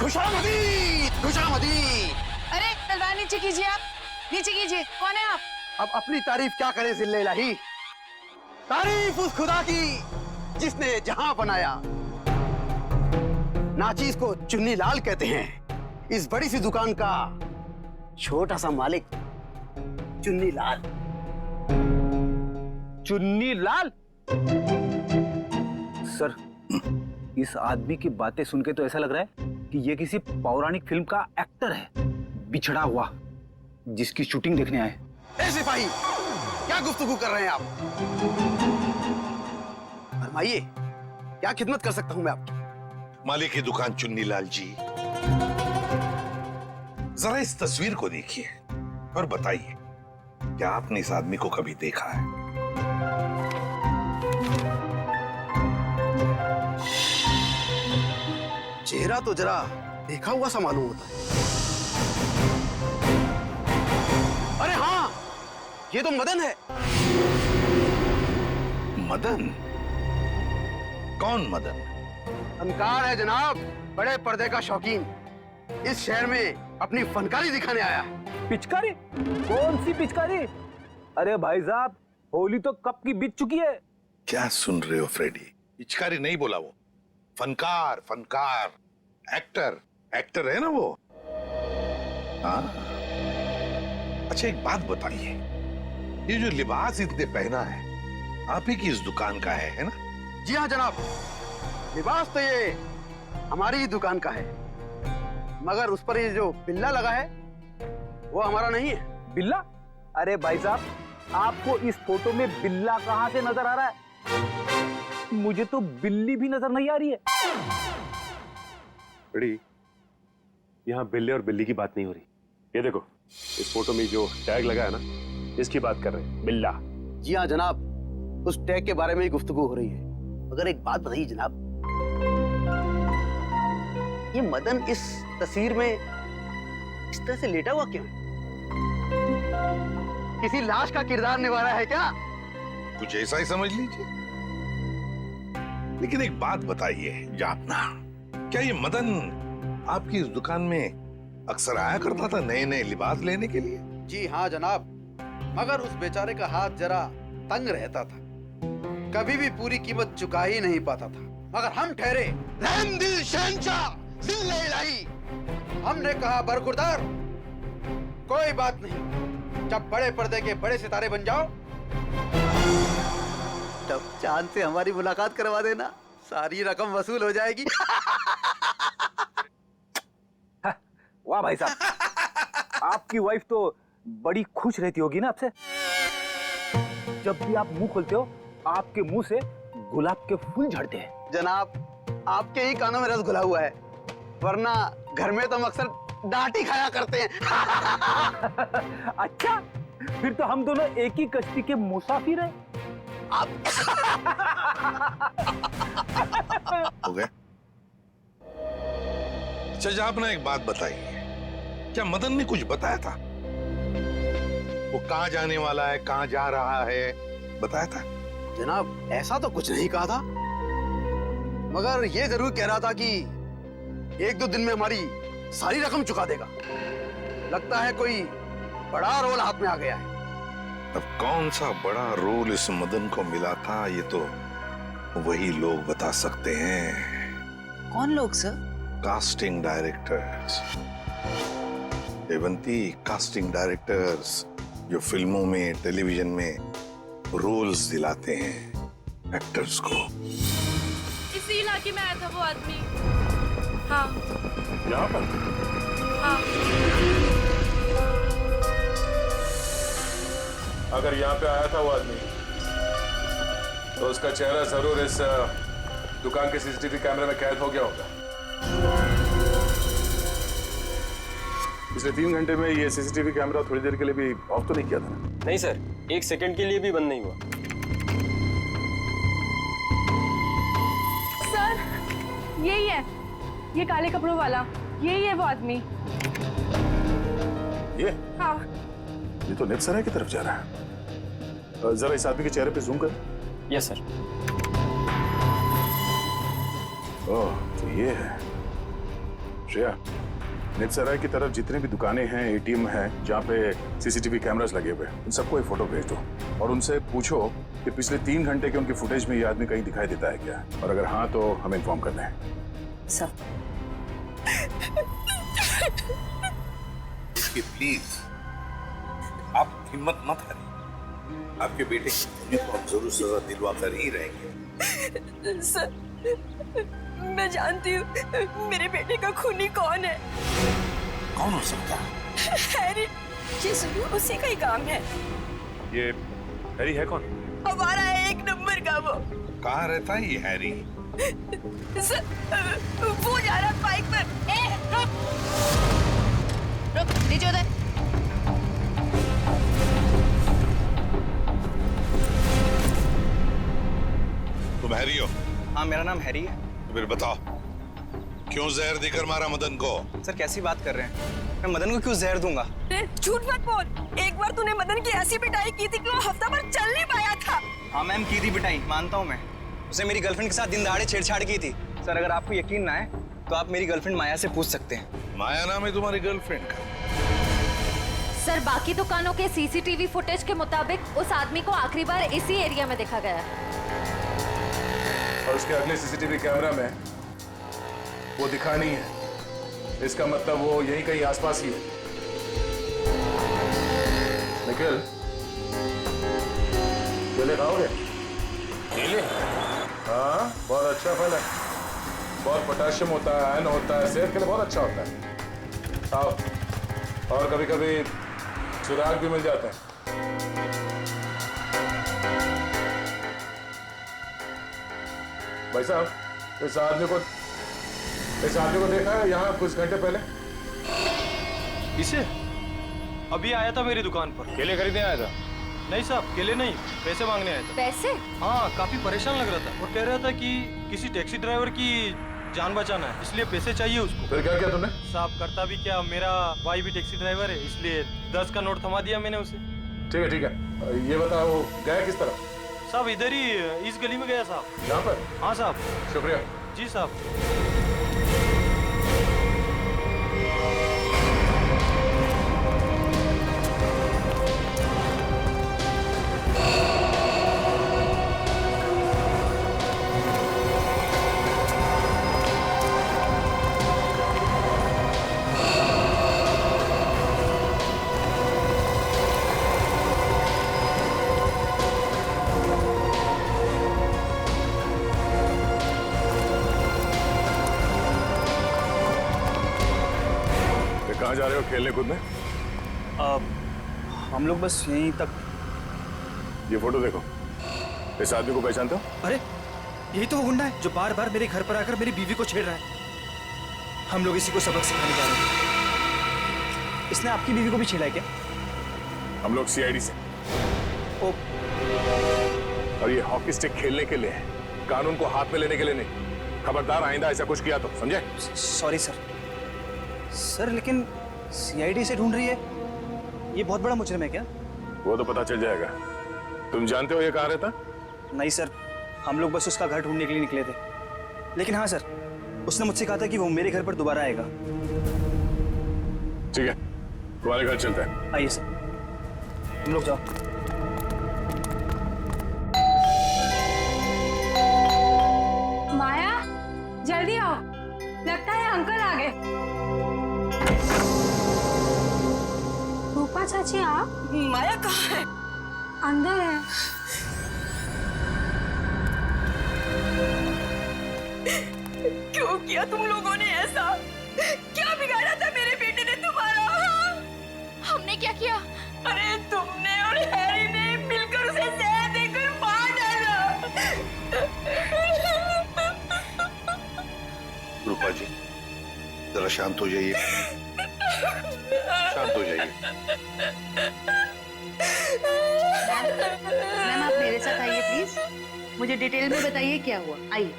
खुशामदीद, खुशामदीद। अरे तलवार नीचे कीजिए, आप नीचे कीजिए। कौन है आप? अब अपनी तारीफ क्या करें जिल्ले इलाही। तारीफ उस खुदा की जिसने जहां बनाया। नाचीज को चुन्नी लाल कहते हैं। इस बड़ी सी दुकान का छोटा सा मालिक चुन्नी लाल। चुन्नी लाल? सर, इस आदमी की बातें सुन के तो ऐसा लग रहा है कि ये किसी पौराणिक फिल्म का एक्टर है, बिछड़ा हुआ, जिसकी शूटिंग देखने आए। ए सिपाही, क्या गुफ्तगू कर रहे हैं आप? फरमाइए, क्या खिदमत कर सकता हूं मैं आपकी? मालिक की दुकान चुन्नी लाल जी, जरा इस तस्वीर को देखिए और बताइए, क्या आपने इस आदमी को कभी देखा है? चेहरा तो जरा देखा हुआ सा मालूम होता है। अरे हाँ, ये तो मदन है। मदन? कौन मदन? फनकार है जनाब, बड़े पर्दे का शौकीन। इस शहर में अपनी फनकारी दिखाने आया है। पिचकारी? कौन सी पिचकारी? अरे भाई साहब, होली तो कब की बीत चुकी है। क्या सुन रहे हो फ्रेडी? पिचकारी नहीं बोला वो, फनकार, फनकार, एक्टर, एक्टर है ना वो। हाँ, अच्छा एक बात बताइए, ये जो लिबास इतने पहना है, आप ही की इस दुकान का है ना? जी हाँ जनाब, लिबास तो ये हमारी ही दुकान का है, मगर उस पर ये जो बिल्ला लगा है वो हमारा नहीं है। बिल्ला? अरे भाई साहब, आपको इस फोटो में बिल्ला कहां से नजर आ रहा है? मुझे तो बिल्ली भी नजर नहीं आ रही है। बड़ी, यहाँ बिल्ले और बिल्ली की बात नहीं हो रही। ये देखो, इस फोटो में जो टैग लगा है ना, इसकी बात कर रहे हैं, बिल्ला। जी हाँ जनाब, उस टैग के बारे में ही गुफ्तगू हो रही है। मगर एक बात बताइए जनाब, ये मदन इस तस्वीर में इस तरह से लेटा हुआ क्यों है? किसी लाश का किरदार निभा रहा है क्या? कुछ ऐसा ही समझ लीजिए। लेकिन एक बात बताइए जापना, क्या ये मदन आपकी इस दुकान में अक्सर आया करता था नए नए लिबास लेने के लिए? जी हाँ जनाब, मगर उस बेचारे का हाथ जरा तंग रहता था, कभी भी पूरी कीमत चुका ही नहीं पाता था। मगर हम ठहरे रहमदिल शहंशाह जिल्ले इलाही। हमने कहा बरखुरदार, कोई बात नहीं, जब बड़े पर्दे के बड़े सितारे बन जाओ तब चांद से हमारी मुलाकात करवा देना, सारी रकम वसूल हो जाएगी। वाह भाई साहब, आपकी वाइफ तो बड़ी खुश रहती होगी ना आपसे। जब भी आप मुंह खोलते हो, आपके मुंह से गुलाब के फूल झड़ते हैं। जनाब, आपके ही कानों में रस घुला हुआ है, वरना घर में तो हम अक्सर डांट ही खाया करते हैं। अच्छा, फिर तो हम दोनों एक ही कश्ती के मुसाफिर हैं। हो गए? अच्छा आपने एक बात बताई, क्या मदन ने कुछ बताया था? वो कहाँ जाने वाला है, कहाँ जा रहा है, बताया था? जनाब, ऐसा तो कुछ नहीं कहा था, मगर ये जरूर कह रहा था कि एक दो दिन में हमारी सारी रकम चुका देगा। लगता है कोई बड़ा रोल हाथ में आ गया है। अब कौन सा बड़ा रोल इस मदन को मिला था, ये तो वही लोग बता सकते हैं। कौन लोग sir? Casting directors. Devanti, casting directors जो फिल्मों में, टेलीविजन में रोल्स दिलाते हैं एक्टर्स को। इसी इलाके में आया था वो आदमी। हाँ। यहाँ पर? हाँ। अगर यहाँ पे आया था वो आदमी, तो उसका चेहरा जरूर इस दुकान के सीसीटीवी कैमरे में कैद हो गया होगा। पिछले 3 घंटे में ये सीसीटीवी कैमरा थोड़ी देर के लिए भी ऑफ तो नहीं किया था? नहीं सर, 1 सेकंड के लिए भी बंद नहीं हुआ। सर, यही है, ये काले कपड़ों वाला, यही है वो आदमी। ये? हाँ। ये तो नेपसराय की तरफ जा रहा है। जरा इस आदमी के चेहरे पे जूम कर। Yes sir. ओह, तो ये है। श्रेया, नितसराय की तरफ जितने भी दुकानें हैं, एटीएम हैं, जहाँ पे सीसीटीवी कैमरास लगे हुए हैं, उन सबको एक फोटो भेज दो और उनसे पूछो कि पिछले 3 घंटे के उनकी फुटेज में ये आदमी कहीं दिखाई देता है क्या, और अगर हाँ तो हमें इन्फॉर्म करना है। सर प्लीज आप हिम्मत मत हारिए, आपके बेटे को हम जरूर सजा दिलवा कर ही रहेंगे। सर, मैं जानती हूँ मेरे बेटे का खूनी कौन है। कौन हो सकता है? हैरी, ये जरूर उसी का ही काम है। ये हैरी है कौन? हमारा 1 नंबर का वो। कहाँ रहता है ये हैरी? सर, वो जा रहा बाइक पर। रुक, नीचे उतर। तुम हैरी हो? हाँ, मेरा नाम हैरी है। तो फिर बताओ, क्यों जहर देकर मारा मदन को? सर कैसी बात कर रहे हैं? मैं मदन को क्यों जहर दूंगा? झूठ मत बोल। एक बार तूने मदन की ऐसी पिटाई की थी कि वो हफ्ता भर चल नहीं पाया था। हाँ मैम, की थी पिटाई, मानता हूँ मैं। उसे मेरी गर्लफ्रेंड के साथ दिन दहाड़े छेड़छाड़ की थी। सर अगर आपको यकीन ना है तो आप मेरी गर्लफ्रेंड माया से पूछ सकते हैं। माया नाम है तुम्हारी गर्लफ्रेंड का? सर बाकी दुकानों के सीसीटीवी फुटेज के मुताबिक उस आदमी को आखिरी बार इसी एरिया में देखा गया है। और उसके अगले सीसीटीवी कैमरा में वो दिखा नहीं है। इसका मतलब वो यहीं कहीं आसपास ही है। निखिल, केले खाओगे? केले? हाँ, बहुत अच्छा फल है, बहुत पोटेशियम होता है, आयरन होता है, सेहत के लिए बहुत अच्छा होता है। खाओ। और कभी कभी सुराग भी मिल जाते हैं। भाई साहब, इस आदमी को देखा है यहाँ कुछ घंटे पहले? इसे अभी आया था मेरी दुकान पर। केले खरीदने आया था? नहीं साहब, केले नहीं, पैसे मांगने आया था। पैसे? हाँ, काफी परेशान लग रहा था और कह रहा था कि किसी टैक्सी ड्राइवर की जान बचाना है, इसलिए पैसे चाहिए उसको। फिर क्या किया तुमने? साहब करता भी क्या, मेरा भाई भी टैक्सी ड्राइवर है, इसलिए 10 का नोट थमा दिया मैंने उसे। ठीक है। ये बताओ गया किस तरफ? साहब इधर ही इस गली में गया साहब। यहाँ पर? हाँ साहब। शुक्रिया। जी साहब। कहाँ जा रहे हो खेलने कूदने? हम लोग बस यहीं तक। ये फोटो देखो, इस आदमी को पहचानते हो? अरे यही तो वो गुंडा है जो बार बार मेरे घर पर आकर मेरी बीवी को छेड़ रहा है। हम लोग इसी को सबक सिखाने जा रहे हैं। इसने आपकी बीवी को भी छेड़ा है क्या? हम लोग सीआईडी से। ओ, और ये हॉकी स्टिक खेलने के लिए है, कानून को हाथ में लेने के लिए नहीं। खबरदार आइंदा ऐसा कुछ किया तो, समझे? Sorry sir. सर लेकिन सीआईडी से ढूंढ रही है, ये बहुत बड़ा मुजरिम है क्या? वो तो पता चल जाएगा। तुम जानते हो ये कहाँ रहता? नहीं सर, हम लोग बस उसका घर ढूंढने के लिए निकले थे। लेकिन हाँ सर, उसने मुझसे कहा था कि वो मेरे घर पर दोबारा आएगा। ठीक है, तुम्हारे घर चलते हैं। आइए सर, तुम लोग जाओ। माया, जल्दी आओ, लगता है अंकल आ गए। रूपा चाची आप? माया कहाँ है? अंदर है। क्यों किया तुम लोगों ने ऐसा? क्या बिगाड़ा था मेरे बेटे ने तुम्हारा? हमने क्या किया? अरे तुमने और हैरी ने मिलकर उसे जहर देकर मार डाला। रूपा जी, जरा शांत हो जाइए, शांत हो जाइए। मैम आप मेरे साथ आइए प्लीज, मुझे डिटेल में बताइए क्या हुआ। आइए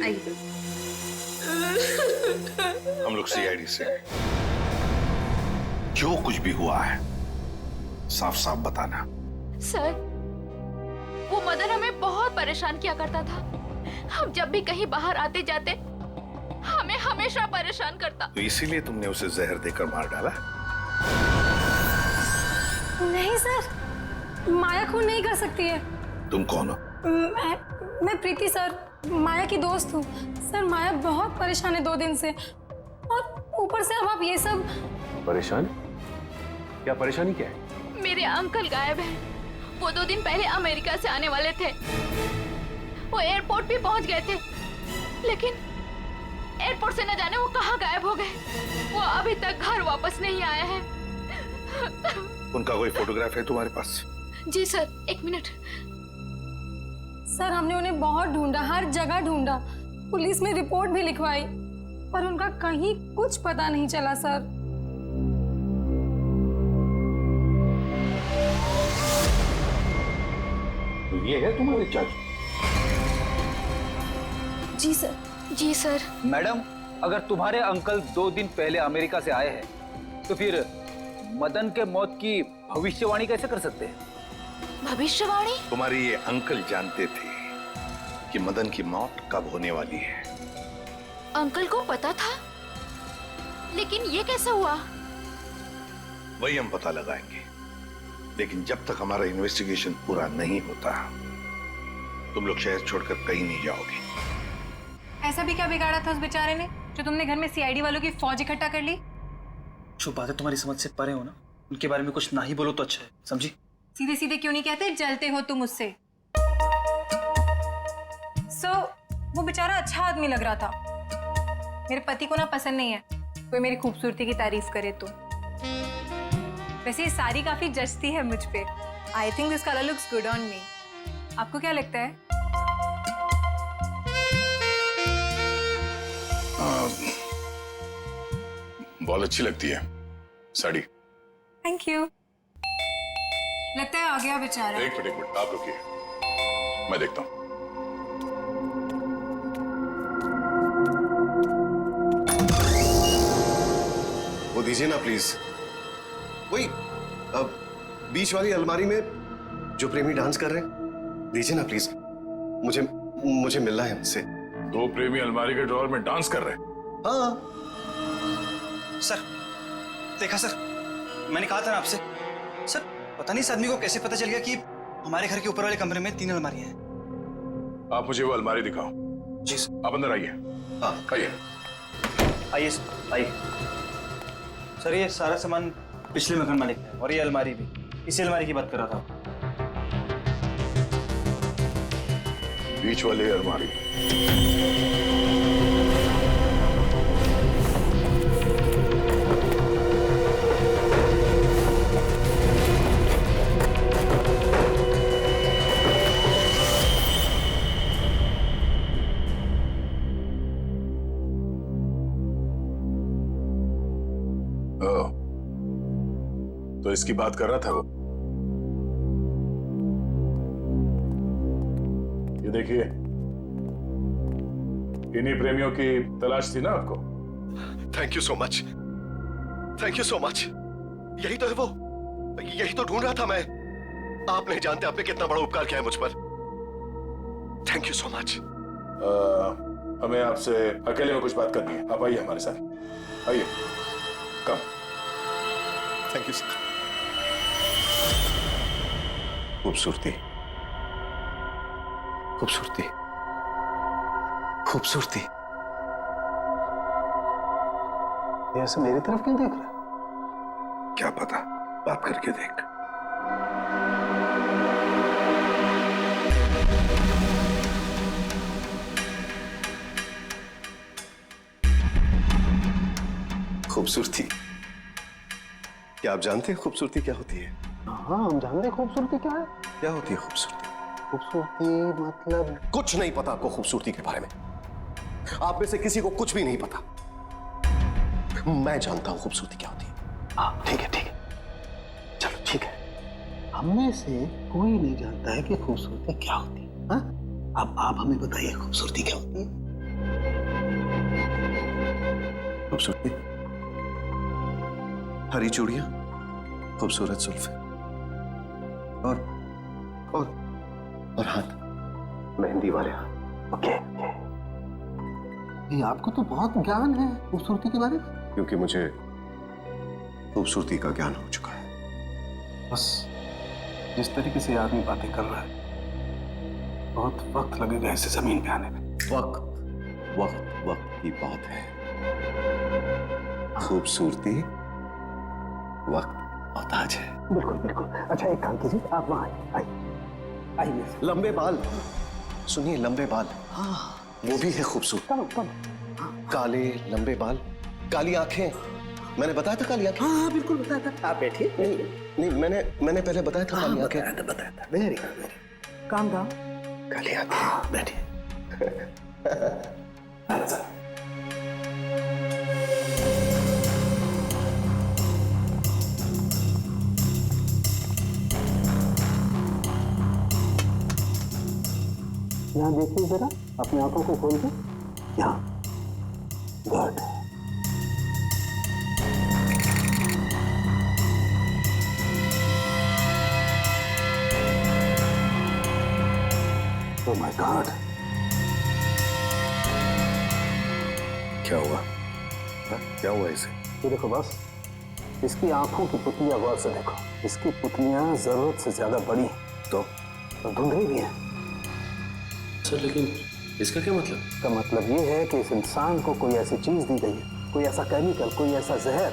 आइए। हम लोग सीआईडी से, जो कुछ भी हुआ है साफ साफ बताना। सर वो मदन हमें बहुत परेशान किया करता था। हम जब भी कहीं बाहर आते जाते हमें हमेशा परेशान करता। तो इसीलिए तुमने उसे जहर देकर मार डाला? नहीं सर, माया खून नहीं कर सकती है। तुम कौन हो? मैं प्रीति सर, माया की दोस्त हूँ। सर माया बहुत परेशान है 2 दिन से, और ऊपर से अब आप ये सब। परेशान? क्या परेशानी क्या है? मेरे अंकल गायब हैं। वो 2 दिन पहले अमेरिका से आने वाले थे। वो एयरपोर्ट भी पहुंच गए थे, लेकिन एयरपोर्ट से न जाने वो कहाँ गायब हो गए। वो अभी तक घर वापस नहीं आए हैं। उनका कोई फोटोग्राफ है तुम्हारे पास? जी सर, 1 मिनट। सर हमने उन्हें बहुत ढूंढा, हर जगह ढूंढा, पुलिस में रिपोर्ट भी लिखवाई, पर उनका कहीं कुछ पता नहीं चला सर। तो ये है तुम्हारे चाचू? जी सर। जी सर। मैडम, अगर तुम्हारे अंकल 2 दिन पहले अमेरिका से आए हैं, तो फिर मदन के मौत की भविष्यवाणी कैसे कर सकते हैं? भविष्यवाणी? तुम्हारे ये अंकल जानते थे कि मदन की मौत कब होने वाली है। अंकल को पता था, लेकिन ये कैसे हुआ? वही हम पता लगाएंगे, लेकिन जब तक हमारा इन्वेस्टिगेशन पूरा नहीं होता, तुम लोग शहर छोड़कर कहीं नहीं जाओगे। ऐसा भी क्या बिगाड़ा था उस बेचारे ने, जो तुमने घर में सीआईडी वालों की फौज इकट्ठा कर ली? जो बातें तुम्हारी समझ से परे हो ना, उनके बारे में कुछ ना ही बोलो तो अच्छा है, समझी? सीधे सीधे क्यों नहीं कहते, जलते हो तुम उससे। वो बेचारा अच्छा आदमी लग रहा था। मेरे पति को ना पसंद नहीं है कोई मेरी खूबसूरती की तारीफ करे तो। वैसे ये साड़ी काफी जचती है मुझ पे। I think this colour looks good on me. आपको क्या लगता है? बहुत अच्छी लगती है साड़ी। Thank you. लगता है आ गया बेचारा। एक मिनट आप रुकिए, मैं देखता हूं। वो दीजिए ना प्लीज। वही अब बीच वाली अलमारी में जो प्रेमी डांस कर रहे हैं, दीजिए ना प्लीज। मुझे मिलना है उनसे। 2 प्रेमी अलमारी के ड्रॉअर में डांस कर रहे हैं? हाँ सर, देखा सर, मैंने कहा था ना आपसे। सर पता नहीं इस आदमी को कैसे पता चल गया कि हमारे घर के ऊपर वाले कमरे में 3 अलमारियां हैं। आप मुझे वो अलमारी दिखाओ। जी सर। आप अंदर आइए। हाँ आइए। आइए सर, आइए। सर ये सारा सामान पिछले मकान मालिक का है, और ये अलमारी भी इसी अलमारी की बात कर रहा था। बीच वाली अलमारी। तो इसकी बात कर रहा था वो। ये देखिए, इन्हीं प्रेमियों की तलाश थी ना आपको? Thank you so much, thank you so much. यही तो है वो, यही तो ढूंढ रहा था मैं। आप नहीं जानते आपने कितना बड़ा उपकार किया है मुझ पर। Thank you so much. हमें आपसे अकेले में कुछ बात करनी है। आप आइए हमारे साथ, आइए। कम। Thank you sir. खूबसूरती, खूबसूरती, खूबसूरती। ये ऐसे मेरी तरफ क्यों देख रहा है? क्या पता, बात करके देख। खूबसूरती, क्या आप जानते हैं खूबसूरती क्या होती है? हाँ हम जानते हैं खूबसूरती क्या है। क्या होती है खूबसूरती? खूबसूरती मतलब कुछ नहीं पता आपको खूबसूरती के बारे में। आप में से किसी को कुछ भी नहीं पता। मैं जानता हूं खूबसूरती क्या होती है। हाँ ठीक है, ठीक है, चलो ठीक है। हमें से कोई नहीं जानता है कि खूबसूरती क्या होती है। हाँ? अब आप हमें बताइए खूबसूरती क्या होती है? खूबसूरती हरी चूड़ियां, खूबसूरत जुल्फे और हाथ, मेहंदी वाले हाथ। ओके, ये आपको तो बहुत ज्ञान है खूबसूरती के बारे में। क्योंकि मुझे खूबसूरती का ज्ञान हो चुका है। बस जिस तरीके से आदमी बातें कर रहा है, बहुत वक्त लगेगा इसे जमीन पे आने में। वक्त वक्त वक्त की बात है। खूबसूरती वक्त मोहताज है। बिल्कुल बिल्कुल। अच्छा एक काम कीजिए, आप वहां आइए। लंबे बाल, सुनिए, लंबे बाल, हाँ वो भी है खूबसूरत। काले लंबे बाल, काली आंखें, मैंने बताया था काली आंखें। हाँ बिल्कुल बताया था। आप बैठिए। नहीं मैंने पहले बताया था काली आंखें। बताया था। Very good, very calm down. काली आंखें। बैठिए। यहाँ देखिए जरा, अपनी आंखों को खोल के। यहाँ गुड। ओह माय गॉड, क्या हुआ? क्या हुआ इसे? ये देखो बस, इसकी आंखों की पुतलियां गौर से देखो। इसकी पुतलियां जरूरत से ज्यादा बड़ी हैं तो धुंधली भी हैं। सर लेकिन इसका क्या मतलब? इसका मतलब ये है कि इस इंसान को कोई ऐसी चीज दी गई है, कोई ऐसा केमिकल, कोई ऐसा जहर,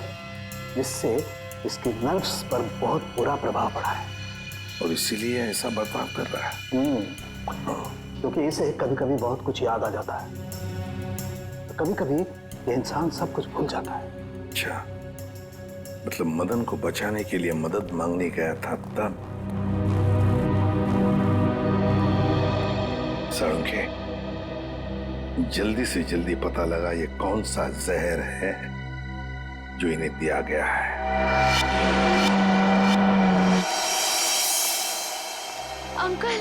जिससे इसकी नर्व्स पर बहुत बुरा प्रभाव पड़ा है और इसीलिए ऐसा बर्ताव कर रहा है। क्योंकि इसे कभी कभी बहुत कुछ याद आ जाता है, तो कभी कभी ये इंसान सब कुछ भूल जाता है। अच्छा, मतलब मदन को बचाने के लिए मदद मांगने गया था तब। साळुंखे, जल्दी से जल्दी पता लगा ये कौन सा जहर है जो इन्हें दिया गया है। अंकल,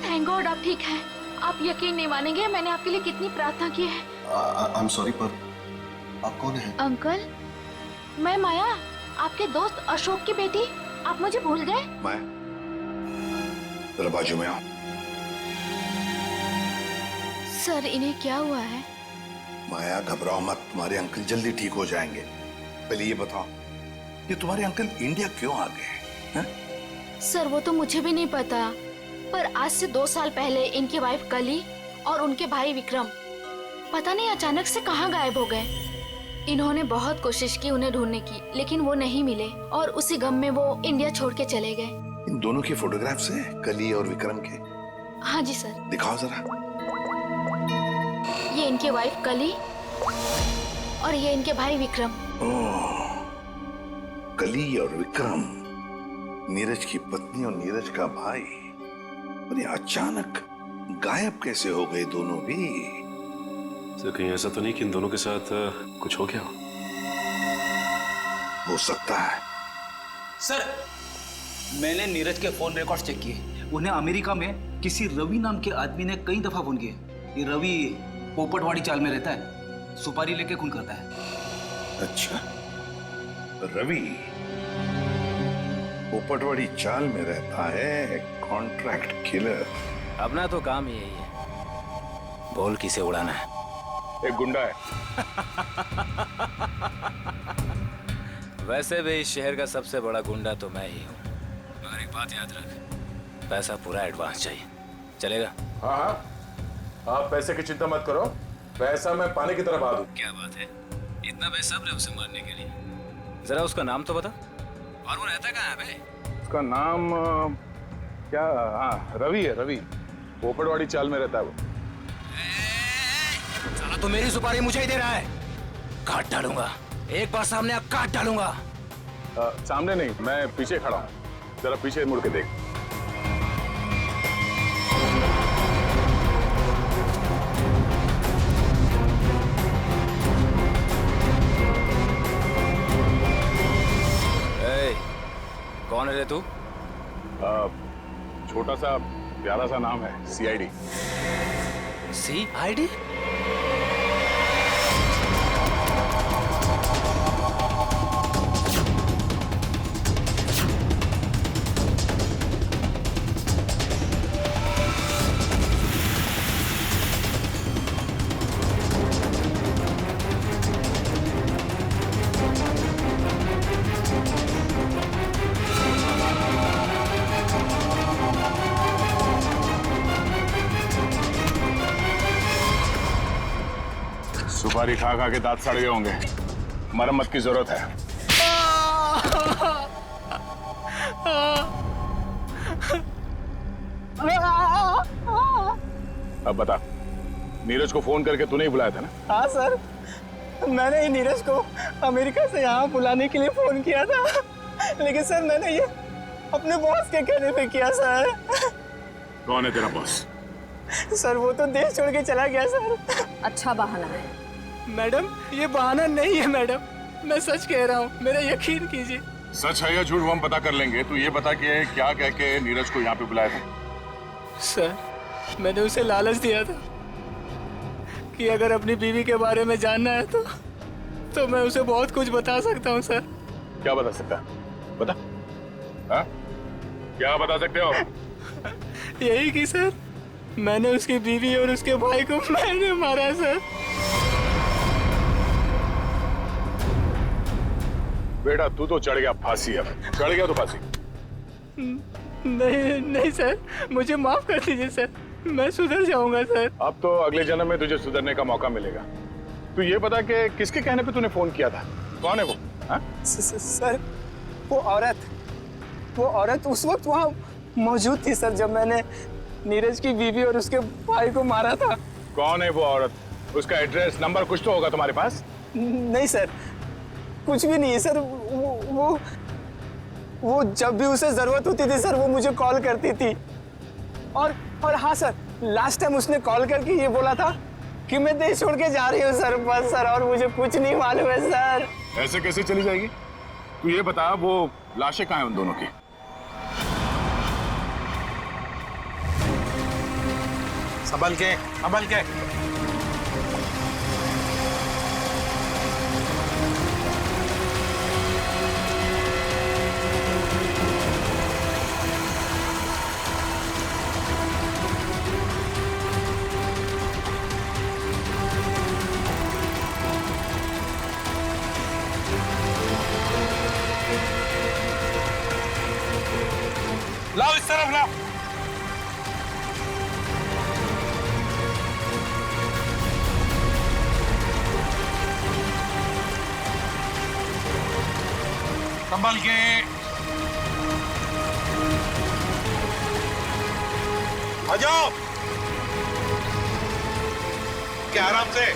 थैंक गॉड आप ठीक हैं। आप यकीन नहीं मानेंगे मैंने आपके लिए कितनी प्रार्थना की है। आई एम सॉरी, पर आप कौन हैं? अंकल, मैं माया, आपके दोस्त अशोक की बेटी। आप मुझे भूल गए? मैं जरा बाजू में आओ। सर इन्हें क्या हुआ है? माया घबराओ मत, तुम्हारे अंकल जल्दी ठीक हो जाएंगे। पहले ये बताओ कि तुम्हारे अंकल इंडिया क्यों आ गए हैं? सर वो तो मुझे भी नहीं पता, पर आज से 2 साल पहले इनकी वाइफ कली और उनके भाई विक्रम पता नहीं अचानक से कहाँ गायब हो गए। इन्होंने बहुत कोशिश की उन्हें ढूंढने की, लेकिन वो नहीं मिले और उसी गम में वो इंडिया छोड़ के चले गए। इन दोनों के फोटोग्राफ्स हैं, कली और विक्रम के? हाँ जी सर। दिखाओ जरा। ये इनके वाइफ कली और ये इनके भाई विक्रम। ओह, कली और विक्रम, नीरज की पत्नी और नीरज का भाई। और ये अचानक गायब कैसे हो गए दोनों भी? सर कहीं ऐसा तो नहीं कि इन दोनों के साथ कुछ हो गया हो सकता है। सर, मैंने नीरज के फोन रिकॉर्ड्स चेक किए। उन्हें अमेरिका में किसी रवि नाम के आदमी ने कई दफा फोन किए। ये रवि पोपटवाड़ी चाल में रहता है, सुपारी लेके खून करता है। अच्छा, रवि पोपटवाड़ी चाल में रहता है, कॉन्ट्रैक्ट किलर। अपना तो काम ही यही है, बोल किसे उड़ाना है। एक गुंडा है। वैसे भी इस शहर का सबसे बड़ा गुंडा तो मैं ही हूँ। और एक बात याद रख, पैसा पूरा एडवांस चाहिए। चलेगा? हाँ हाँ, आप पैसे की चिंता मत करो, पैसा मैं पानी की तरह बहा दूं। क्या बात है, इतना बेसब्र है उसे मारने के लिए। जरा उसका नाम तो बता, और वो रहता कहाँ है बे? उसका नाम क्या? हाँ, रवि है, रवि। पोपटवाड़ी चाल में रहता है वो। साला तो मेरी सुपारी मुझे ही दे रहा है। काट डालूंगा, एक बार सामने आ काट डालूंगा। सामने नहीं, मैं पीछे खड़ा हूँ, जरा पीछे मुड़ के देख। कौन है रे तू? छोटा सा प्यारा सा नाम है, CID। CID? सुपारी खा खा के दांत सड़ गए होंगे, मरम्मत की जरूरत है। अब बता, नीरज को फोन करके तूने ही बुलाया था ना? हाँ सर, मैंने ही नीरज को अमेरिका से यहाँ बुलाने के लिए फोन किया था, लेकिन सर मैंने ये अपने बॉस के कहने पे किया सर। कौन है तेरा बॉस? सर वो तो देश छोड़ के चला गया सर। अच्छा बहाना है। मैडम ये बहाना नहीं है मैडम, मैं सच कह रहा हूँ, मेरा यकीन कीजिए। सच है या झूठ हम पता कर लेंगे। तू ये बता कि क्या कह के नीरज को यहाँ पे बुलाया था? सर मैंने उसे लालच दिया था कि अगर अपनी बीवी के बारे में जानना है तो मैं उसे बहुत कुछ बता सकता हूँ सर। क्या बता सकता है? बता। हाँ? क्या बता सकते हो? यही कि सर मैंने उसकी बीवी और उसके भाई को मैंने मारा सर। बेटा तू तो चढ़ गया फांसी, अब चढ़ गया तो फांसी। नहीं सर, मुझे माफ कर दीजिए सर, मैं सुधर जाऊंगा सर। अब तो अगले जन्म में तुझे सुधरने का मौका मिलेगा। तू ये बता कि किसके कहने पे तूने फोन किया था? कौन है वो? हाँ? सर वो औरत उस वक्त वहाँ मौजूद थी सर, जब मैंने नीरज की बीवी और उसके भाई को मारा था। कौन है वो औरत? उसका एड्रेस नंबर कुछ तो होगा तुम्हारे पास? नहीं सर, कुछ भी नहीं है सर। वो जब भी उसे जरूरत होती थी सर, वो मुझे कॉल करती थी। और हाँ सर, लास्ट टाइम उसने कॉल करके ये बोला था कि मैं देश छोड़ के जा रही हूँ सर, बस सर, और मुझे कुछ नहीं मालूम है सर। ऐसे कैसे चली जाएगी? तू ये बता, वो लाशें कहाँ हैं उन दोनों की? संभल के, संभल के। लाओ इस तरफ लाओ। संभल के। आ जाओ, क्या आराम से।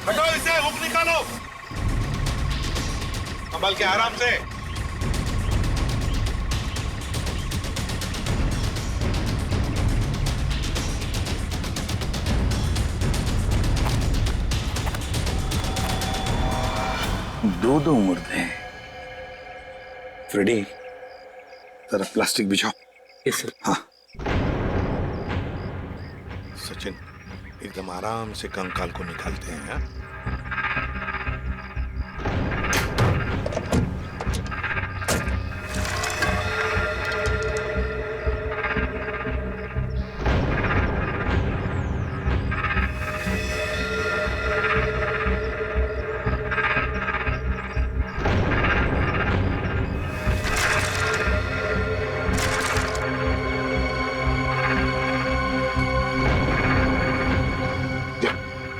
हटो इसे, हुक निकालो। संभल के, आराम से। दो मुर्दे हैं। फ्रेडी, जरा प्लास्टिक बिछाओ। Yes sir. हाँ। सचिन, एकदम आराम से कंकाल को निकालते हैं। हाँ?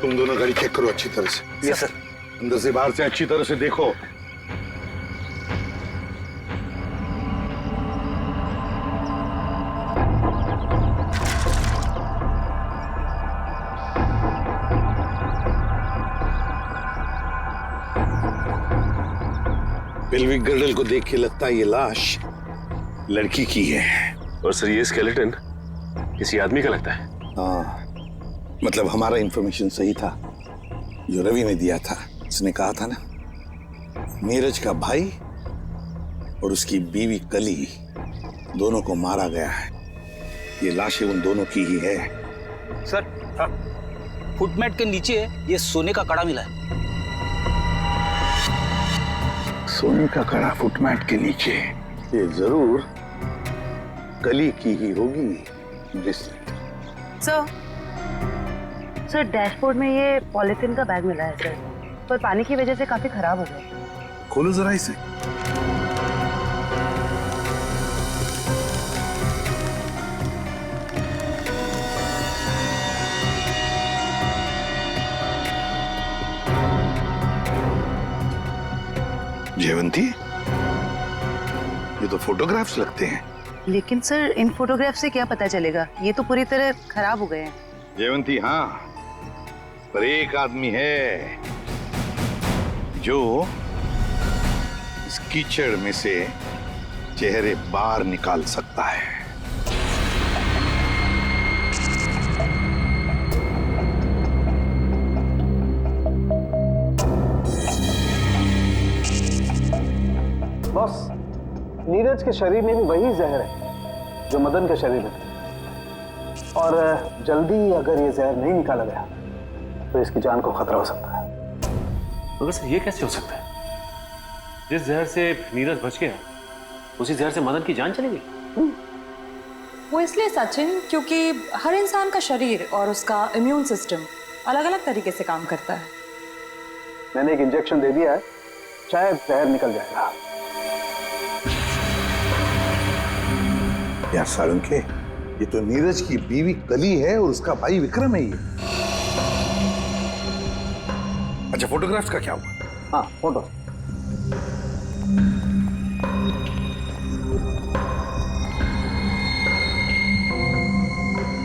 तुम दोनों गाड़ी चेक करो अच्छी तरह से। Yes sir. अंदर से बाहर से अच्छी तरह से देखो। पेल्विक गर्डल को देख के लगता है ये लाश लड़की की है। और सर ये स्केलेटन किसी आदमी का लगता है। हाँ, मतलब हमारा इंफॉर्मेशन सही था जो रवि ने दिया था। उसने कहा था ना, नीरज का भाई और उसकी बीवी कली दोनों को मारा गया है। ये लाशें उन दोनों की ही है। सर, फुटमैट के नीचे ये सोने का कड़ा मिला है। सोने का कड़ा फुटमैट के नीचे? ये जरूर कली की ही होगी। सर, सर डैशबोर्ड में ये पॉलिथीन का बैग मिला है सर, पर पानी की वजह से काफी खराब हो गया। खोलो जरा इसे। जयवंती, ये तो फोटोग्राफ्स लगते हैं। लेकिन सर इन फोटोग्राफ से क्या पता चलेगा, ये तो पूरी तरह खराब हो गए हैं। जयवंती हाँ, पर एक आदमी है जो इस कीचड़ में से चेहरे बाहर निकाल सकता है। बॉस, नीरज के शरीर में भी वही जहर है जो मदन के शरीर में था, और जल्दी अगर ये जहर नहीं निकाला गया तो इसकी जान को खतरा हो सकता है। मगर सर ये कैसे हो सकता है? जिस जहर से नीरज बच गया उसी जहर से मदन की जान चली गई। वो इसलिए सचिन क्योंकि हर इंसान का शरीर और उसका इम्यून सिस्टम अलग अलग तरीके से काम करता है। मैंने एक इंजेक्शन दे दिया है, शायद जहर निकल जाएगा। यार साळुंखे, ये तो नीरज की बीवी कली है और उसका भाई विक्रम है ये। अच्छा, फोटोग्राफ्स का क्या हुआ? हाँ, फोटो।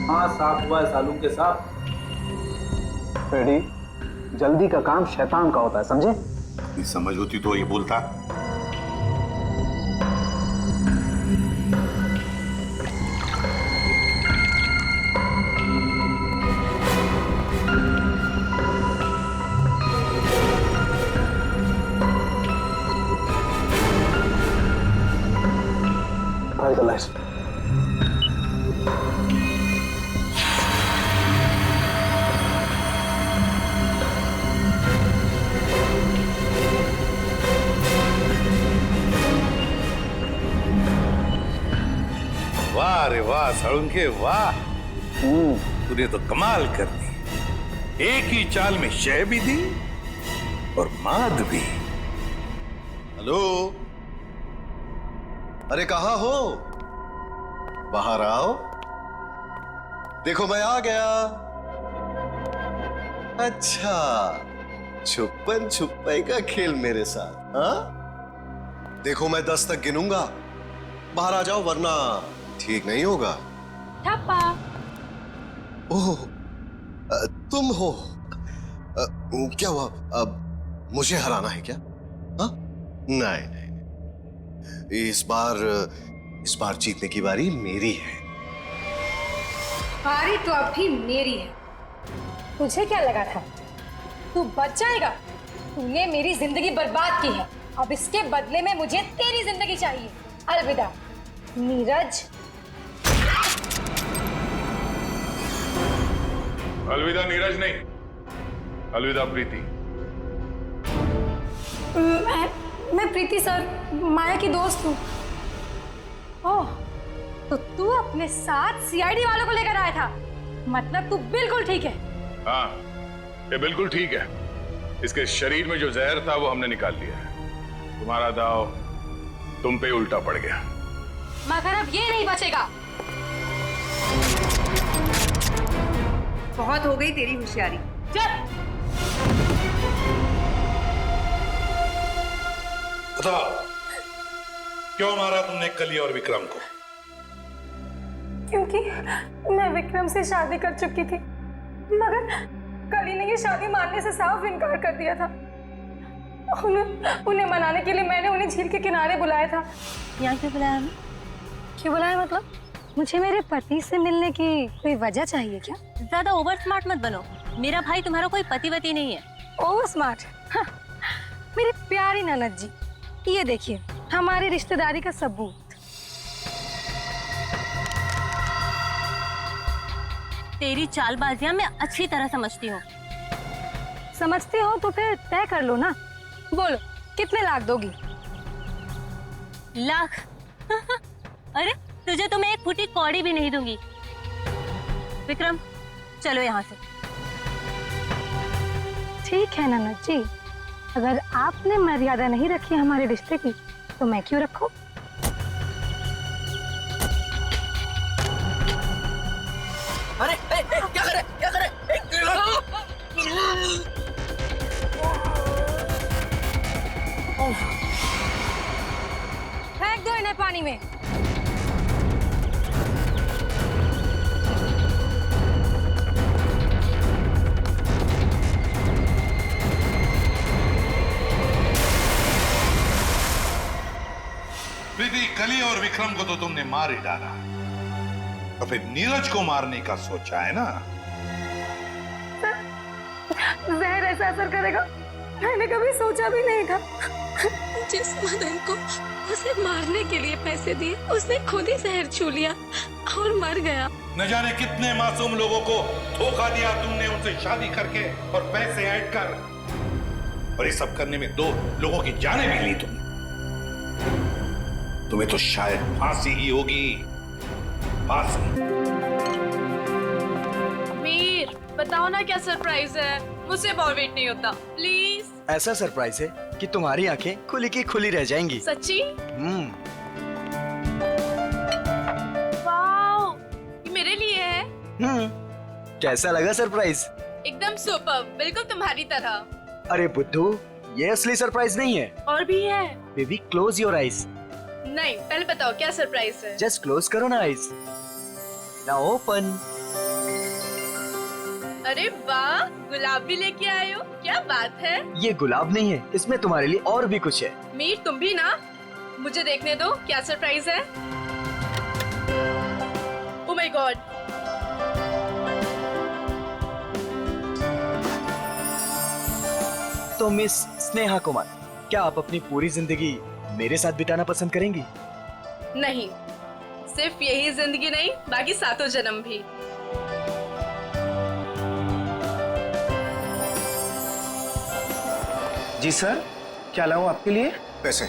हाँ, साफ हुआ है सालूंखे साहब। फ्रेडी, जल्दी का काम शैतान का होता है, समझे? ये समझ होती तो ये बोलता। वाह रे वाह साळुंखे वाह, तूने तो कमाल कर दी। एक ही चाल में शय भी दी और माद भी। हेलो, अरे कहाँ हो? बाहर आओ, देखो मैं आ गया। अच्छा, छुपन छुपाई का खेल मेरे साथ, हाँ? देखो मैं 10 तक गिनूंगा, बाहर आ जाओ वरना ठीक नहीं होगा। ठप्पा। ओह, तुम हो? क्या हुआ? अब मुझे हराना है क्या? हाँ? नहीं नहीं, इस बार जीतने की बारी मेरी है। बारी तो अब भी मेरी है। तुझे क्या लगा था तू बच जाएगा? तूने मेरी जिंदगी बर्बाद की है, अब इसके बदले में मुझे तेरी जिंदगी चाहिए। अलविदा नीरज। अलविदा नीरज नहीं, अलविदा प्रीति। मैं प्रीति सर, माया की दोस्त हूँ। ओह, तो तू अपने साथ सीआईडी वालों को लेकर आया था? मतलब तू बिल्कुल ठीक है? हाँ, ये बिल्कुल ठीक है। इसके शरीर में जो जहर था वो हमने निकाल लिया है। तुम्हारा दाव तुम पे उल्टा पड़ गया। मगर अब ये नहीं बचेगा। बहुत हो गई तेरी होशियारी। चल। बताओ, क्यों मारा तुमने कली और विक्रम को? क्योंकि मैं विक्रम से शादी कर चुकी थी, मगर कली ने ये शादी मानने से साफ इनकार कर दिया था। उन्हें मनाने के लिए मैंने उन्हें झील के किनारे बुलाया था। यहाँ क्यों बुलाया हमें? क्यों बुलाया मतलब? मुझे मेरे पति से मिलने की कोई वजह चाहिए क्या? ज्यादा ओवर स्मार्ट मत बनो। मेरा भाई तुम्हारा कोई पतिवती नहीं है। Over smart? हाँ, मेरी प्यारी ननद जी, ये देखिए हमारी रिश्तेदारी का सबूत। तेरी चालबाजियां मैं अच्छी तरह समझती हूँ। समझती हो तो फिर तय कर लो ना। बोलो कितने लाख दोगी? लाख? अरे तुझे तो मैं एक फूटी कौड़ी भी नहीं दूंगी। विक्रम चलो यहाँ से। ठीक है ननद जी, अगर आपने मर्यादा नहीं रखी हमारे रिश्ते की तो मैं क्यों रखूं? अरे क्या करे क्या करे? फेंक दो इन्हें पानी में। प्रीति, कली और विक्रम को तो तुमने मार ही डाला, तो फिर नीरज को मारने का सोचा है ना? जहर ऐसा असर करेगा मैंने कभी सोचा भी नहीं था। जिस मदन को उसे मारने के लिए पैसे दिए उसने खुद ही जहर छू लिया और मर गया। न जाने कितने मासूम लोगों को धोखा दिया तुमने, उनसे शादी करके और पैसे ऐड कर, और ये सब करने में 2 लोगों की जानें भी ली तुमने। तुम्हें तो शायद फांसी ही होगी, फांसी। मीर, बताओ ना क्या सरप्राइज है? मुझसे और वेट नहीं होता, प्लीज। ऐसा सरप्राइज है कि तुम्हारी आंखें खुली की खुली रह जाएंगी। सच्ची? वाओ, ये मेरे लिए है। कैसा लगा सरप्राइज? एकदम सुपर, बिल्कुल तुम्हारी तरह। अरे बुद्धू, ये असली सरप्राइज नहीं है। और भी है। Baby, close your eyes. नहीं, पहले बताओ क्या सरप्राइज है? जस्ट क्लोज करो ना आईज। Now open. अरे वाह, गुलाब भी लेके आए हो, क्या बात है। ये गुलाब नहीं है, इसमें तुम्हारे लिए और भी कुछ है। मीर, तुम भी ना, मुझे देखने दो क्या सरप्राइज है। Oh my God. तो मिस स्नेहा कुमार, क्या आप अपनी पूरी जिंदगी मेरे साथ बिताना पसंद करेंगी? नहीं, सिर्फ यही जिंदगी नहीं, बाकी 7 जन्म भी। जी सर, क्या लाऊं आपके लिए? पैसे,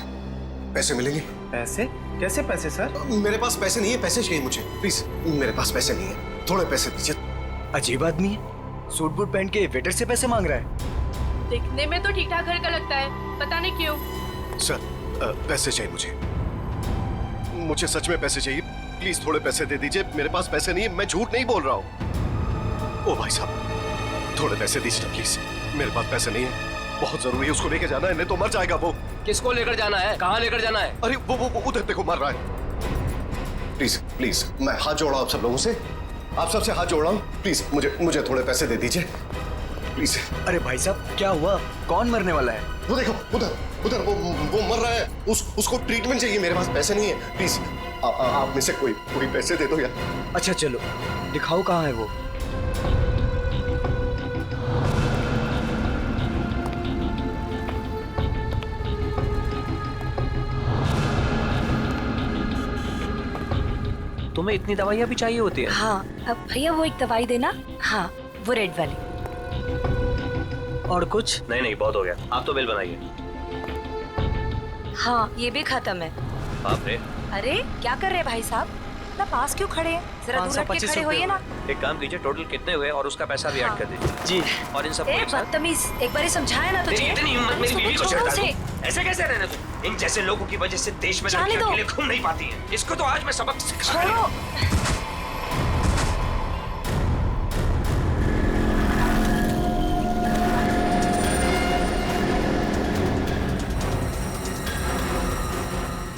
पैसे मिलेंगे? पैसे? कैसे पैसे सर? मेरे पास पैसे नहीं है, पैसे चाहिए मुझे, प्लीज। मेरे पास पैसे नहीं है, थोड़े पैसे दीजिए। अजीब आदमी है, सूट बूट पहन के वेटर से पैसे मांग रहा है। दिखने में तो ठीक ठाक घर का लगता है, पता नहीं क्यों। सर, पैसे चाहिए मुझे सच में पैसे चाहिए, प्लीज थोड़े पैसे दे दीजिए। मेरे पास पैसे नहीं है, मैं झूठ नहीं बोल रहा हूँ। ओ भाई साहब, थोड़े पैसे दीजिए प्लीज, मेरे पास पैसे नहीं है, बहुत जरूरी है, उसको लेके जाना है, नहीं तो मर जाएगा वो। किसको लेकर जाना है? कहाँ लेकर जाना है? अरे वो उधर देखो, मर रहा है। प्लीज प्लीज, मैं हाथ जोड़ रहा हूँ आप सब लोगों से, आप सबसे हाथ जोड़ रहा हूँ, प्लीज मुझे थोड़े पैसे दे दीजिए प्लीज। अरे भाई साहब, क्या हुआ? कौन मरने वाला है? वो देखो, उधर वो मर रहा है, उसको ट्रीटमेंट चाहिए, मेरे पास पैसे नहीं है, प्लीज आप में से कोई पैसे दे दो यार। अच्छा चलो, दिखाओ कहाँ है वो। तुम्हें इतनी दवाइयाँ भी चाहिए होती है? हाँ, अब भैया वो एक दवाई देना। हाँ, वो रेड वाली। और कुछ? नहीं, बहुत हो गया, आप तो बिल बनाइए। हाँ, ये भी खत्म है। बाप रे। अरे क्या कर रहे भाई साहब, इतना पास क्यों खड़े हैं? जरा दूर हट के खड़े होइए ना। एक काम कीजिए, टोटल कितने हुए और उसका पैसा भी ऐड कर दीजिए। जी। और इन सब बदतमीज, एक बार ही समझाया ना तुझे। इतनी हिम्मत मेरी बीवी को चढ़ता है? ऐसे कैसे रहने दो? इन जैसे लोगों की वजह से देश में लड़कियां अकेले घूम नहीं पाती हैं। इसको तो आज मैं सबक सिखा दूंगा।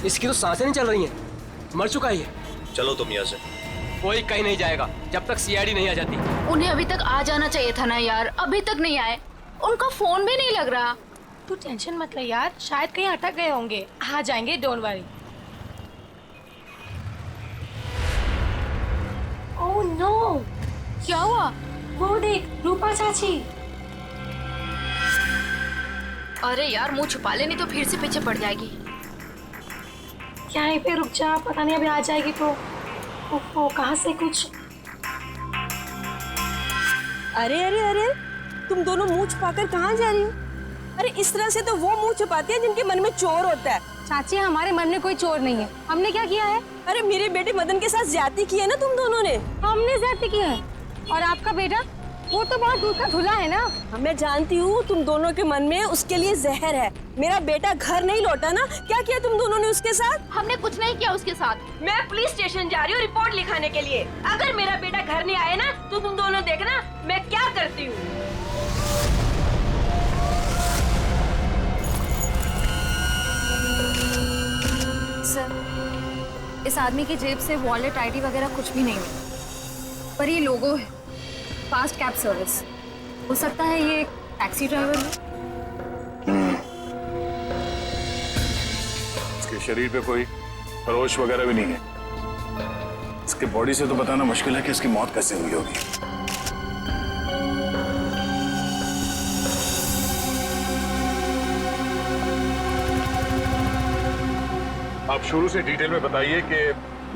इसकी तो सांसें नहीं चल रही हैं, मर चुका है ये। चलो तुम यहाँ से। कोई कहीं नहीं जाएगा जब तक सीआईडी नहीं आ जाती। उन्हें अभी तक आ जाना चाहिए था ना यार, अभी तक नहीं आए, उनका फोन भी नहीं लग रहा। तू टेंशन मत ले यार, शायद कहीं अटक गए होंगे, आ जाएंगे, डोंट वरी। ओह नो, क्या हुआ? वो देख, रूपा चाची। अरे यार, मुंह छुपा ले, नहीं तो फिर से पीछे पड़ जाएगी। यहीं पे रुक जा, पता नहीं अभी आ जाएगी तो। ओहो, कहाँ से कुछ। अरे अरे अरे, तुम दोनों मुंह छुपाकर कहाँ जा रही हो? अरे इस तरह से तो वो मुंह छुपाती है जिनके मन में चोर होता है। चाची, हमारे मन में कोई चोर नहीं है। हमने क्या किया है? अरे मेरे बेटे मदन के साथ ज्यादती की है ना तुम दोनों ने। हमने ज्यादती की है? और आपका बेटा? वो तो बहुत दूर का धुला है ना। मैं जानती हूँ तुम दोनों के मन में उसके लिए जहर है। मेरा बेटा घर नहीं लौटा ना, क्या किया तुम दोनों ने उसके साथ? हमने कुछ नहीं किया उसके साथ। मैं पुलिस स्टेशन जा रही हूँ रिपोर्ट लिखाने के लिए। अगर मेरा बेटा घर नहीं आया ना तो तुम दोनों देखना मैं क्या करती हूँ। सर, इस आदमी की जेब से वॉलेट, आईडी वगैरह कुछ भी नहीं मिला, पर ये लोगो है फास्ट कैब सर्विस। हो सकता है ये एक टैक्सी ड्राइवर हो। इसके शरीर पे कोई खरोच वगैरह भी नहीं है। इसके बॉडी से तो बताना मुश्किल है कि इसकी मौत कैसे हुई होगी। आप शुरू से डिटेल में बताइए कि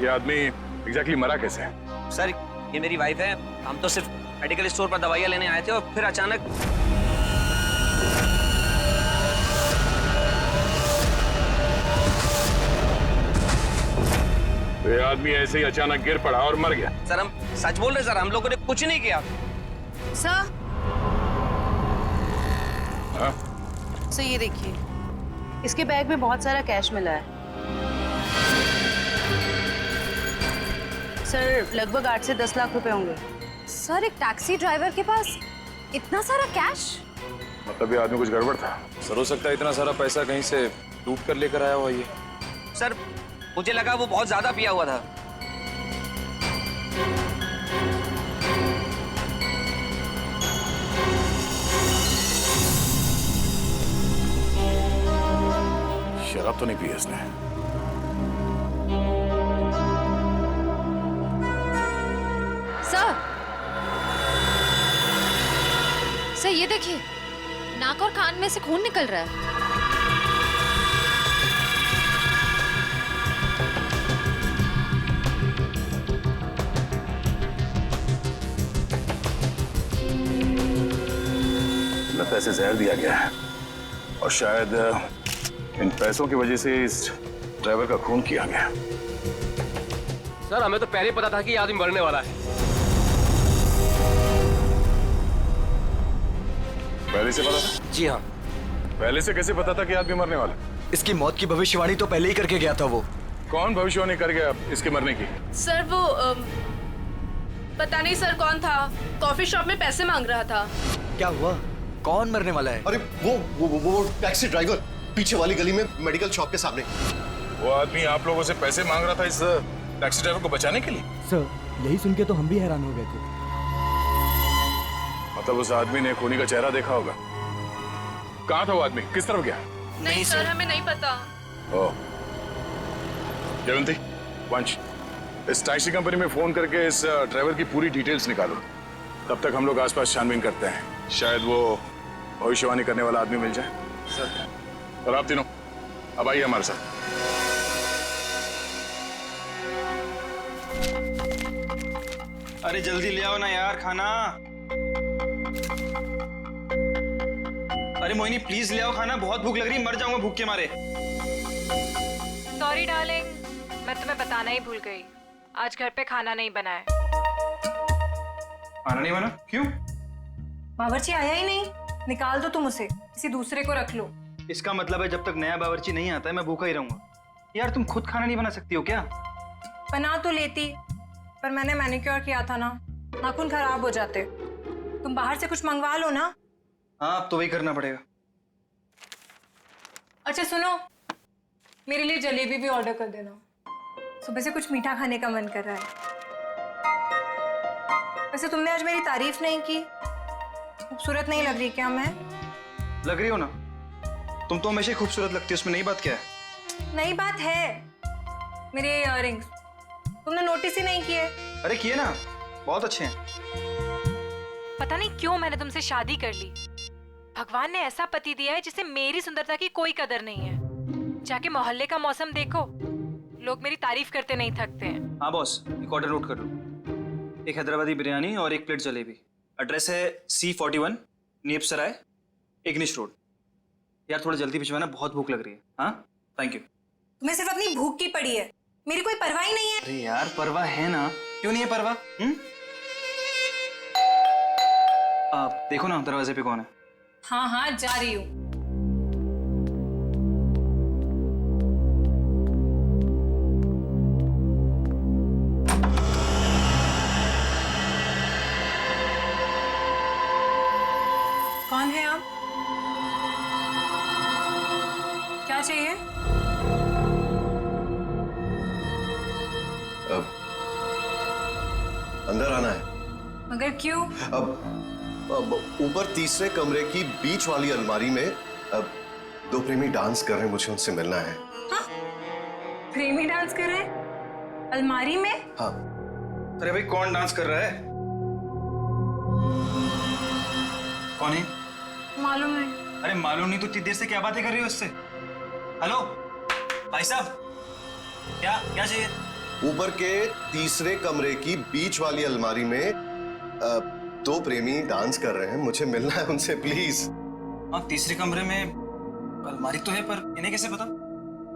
ये आदमी एग्जैक्टली मरा कैसे है। सर, ये मेरी वाइफ है। हम तो सिर्फ मेडिकल स्टोर पर दवाइयाँ लेने आए थे और फिर अचानक तो ये आदमी ऐसे ही अचानक गिर पड़ा और मर गया। सर, हम सच बोल रहे सर, हम लोगों ने कुछ नहीं किया। सर, हाँ? सर ये देखिए, इसके बैग में बहुत सारा कैश मिला है। सर लगभग 8 से 10 लाख रुपए होंगे। सर, एक टैक्सी ड्राइवर के पास इतना सारा कैश? मतलब ये आदमी कुछ गड़बड़ था। सर, हो सकता है इतना सारा पैसा कहीं से लूट कर लेकर आया हुआ ये। सर, मुझे लगा वो बहुत ज्यादा पिया हुआ था। शराब तो नहीं पी इसने। सर, ये देखिए, नाक और कान में से खून निकल रहा है। लगता है इसे जहर दिया गया है और शायद इन पैसों की वजह से इस ड्राइवर का खून किया गया। सर, हमें तो पहले ही पता था कि ये आदमी मरने वाला है। पहले से पता था? जी हाँ। पहले से कैसे पता था कि आदमी मरने वाला? इसकी मौत की भविष्यवाणी तो पहले ही करके गया था वो। कौन भविष्यवाणी कर गया इसके मरने की? सर वो पता नहीं सर कौन था, कॉफी शॉप में पैसे मांग रहा था। क्या हुआ? कौन मरने वाला है? अरे वो टैक्सी ड्राइवर पीछे वाली गली में मेडिकल शॉप के सामने। वो आदमी आप लोगों से पैसे मांग रहा था इस टैक्सी ड्राइवर को बचाने के लिए? सर, यही सुन के तो हम भी हैरान हो गए थे। मतलब उस आदमी ने खूनी का चेहरा देखा होगा। कहाँ था वो आदमी? किस तरफ गया? नहीं सर, हमें नहीं पता। ओह, जयवंती, वंश, इस टैक्सी कंपनी में फोन करके इस ड्राइवर की पूरी डिटेल्स निकालो। तब तक हम लोग आसपास छानबीन करते हैं, शायद वो भविष्यवाणी करने वाला आदमी मिल जाए। सर, और आप तीनों अब आइए हमारे साथ। अरे जल्दी ले आओ ना यार खाना। अरे मोहिनी प्लीज ले आओ खाना, बहुत भूख लग रही है, मर जाऊंगा भूख के मारे। सॉरी डार्लिंग, मैं तुम्हें बताना ही भूल गई, आज घर पे खाना नहीं बना है। खाना नहीं बना? क्यों? बावर्ची आया ही नहीं। निकाल दो तुम उसे, किसी दूसरे को रख लो। इसका मतलब है जब तक नया बावर्ची नहीं आता है मैं भूखा ही रहूंगा। यार तुम खुद खाना नहीं बना सकती हो क्या? बना तो लेती, पर मैंने मैनिक्योर किया था ना, नाखून खराब हो जाते। तुम बाहर से कुछ मंगवा लो ना। हाँ, अब तो वही करना पड़ेगा। अच्छा सुनो, मेरे लिए जलेबी भी ऑर्डर कर देना, सुबह से कुछ मीठा खाने का मन कर रहा है। वैसे तुमने आज मेरी तारीफ नहीं की, खूबसूरत नहीं लग रही क्या मैं? लग रही हो ना, तुम तो हमेशा खूबसूरत लगती हो, उसमें नई बात क्या है? नई बात है, मेरे इयररिंग्स तुमने नोटिस ही नहीं किए। अरे किए ना, बहुत अच्छे हैं। पता नहीं क्यों मैंने तुमसे शादी कर ली। भगवान ने ऐसा पति दिया है जिसे मेरी सुंदरता की कोई कदर नहीं है। जाके मोहल्ले का मौसम देखो, लोग मेरी तारीफ करते नहीं थकते हैं। हाँ बॉस, एक ऑर्डर नोट कर लो, एक हैदराबादी बिरयानी और एक प्लेट जलेबी। एड्रेस है C41 नीप सराय, इग्निश रोड। यार थोड़ा जल्दी भिजवाना, बहुत भूख लग रही है। हाँ थैंक यू। तुम्हें सिर्फ अपनी भूख की पड़ी है, मेरी कोई परवाह ही नहीं है। अरे यार परवाह है ना, क्यों नहीं है परवाह? देखो ना दरवाजे पे कौन है। हाँ हाँ जा रही हूँ। कौन है आप? क्या चाहिए? अब अंदर आना है। मगर क्यों? अब ऊपर तीसरे कमरे की बीच वाली अलमारी में अब दो प्रेमी डांस कर रहे हैं, मुझे उनसे मिलना है। हाँ? प्रेमी डांस कर रहे हैं? अलमारी में? हाँ। अरे भाई कौन डांस कर रहा है? कौन है? मालूम है। अरे मालूम नहीं तो इतनी देर से क्या बातें कर रही हो इससे? हेलो भाई साहब, क्या क्या चाहिए? ऊपर के तीसरे कमरे की बीच वाली अलमारी में दो प्रेमी डांस कर रहे हैं, मुझे मिलना है उनसे प्लीज। हाँ तीसरे कमरे में अलमारी तो है, पर इन्हें कैसे पता?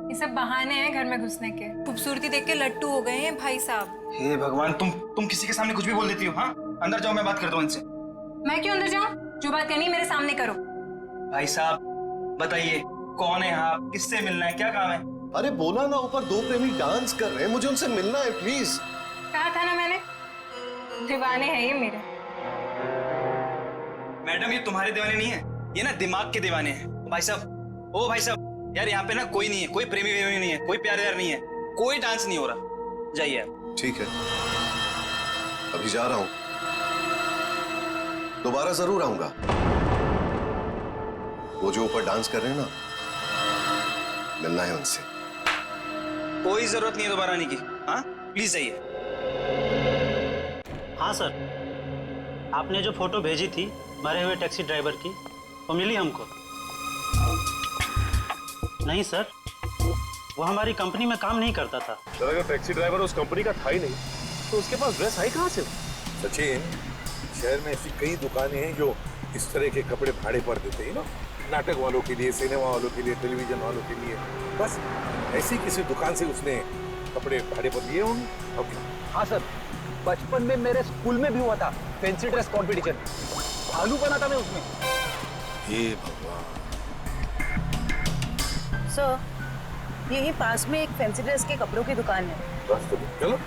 ये सब बहाने हैं घर में घुसने के। खूबसूरती देख के लट्टू हो गए हैं भाई साहब। हे भगवान, तुम किसी के सामने कुछ भी बोल देती हो। हाँ अंदर जाओ, मैं बात करता हूँ इनसे। मैं क्यों अंदर जाऊं? जो बात करनी है मेरे सामने करो। भाई साहब बताइए कौन है आप, किससे मिलना है, क्या काम है? अरे बोला ना, ऊपर दो प्रेमी डांस कर रहे हैं, मुझे उनसे मिलना है प्लीज। कहा था ना मैंने, दीवाने हैं ये मेरे। मैडम ये तुम्हारे दीवाने नहीं है, ये ना दिमाग के दीवाने हैं। भाई साहब, ओ भाई साहब, यार यहाँ पे ना कोई नहीं है, कोई प्रेमी वेमी नहीं है, कोई प्यार व्यार नहीं है, कोई डांस नहीं हो रहा। जाइए आप। ठीक है, अभी जा रहा हूं, दोबारा जरूर आऊंगा। वो जो ऊपर डांस कर रहे हैं ना, मिलना है उनसे। कोई जरूरत नहीं है दोबारा आने की। हाँ प्लीज जाइए। हाँ सर, आपने जो फोटो भेजी थी मरे हुए टैक्सी ड्राइवर की, वो मिली हमको। नहीं सर, वो हमारी कंपनी में काम नहीं करता था। सर अगर टैक्सी ड्राइवर उस कंपनी का था ही नहीं तो उसके पास ड्रेस आई कहाँ से? सचिन, शहर में ऐसी कई दुकानें हैं जो इस तरह के कपड़े भाड़े पर देते हैं ना, नाटक वालों के लिए, सिनेमा वालों के लिए, टेलीविजन वालों के लिए। बस ऐसी किसी दुकान से उसने कपड़े भाड़े पर लिए होंगे। ओके। हाँ सर, बचपन में मेरे स्कूल में भी हुआ था फैंसी ड्रेस कंपटीशन, भालू बना था मैं उसमें। हे भगवान। सर, यही पास में एक फैंसी ड्रेस के कपड़ों की दुकान है। बस तो चलो।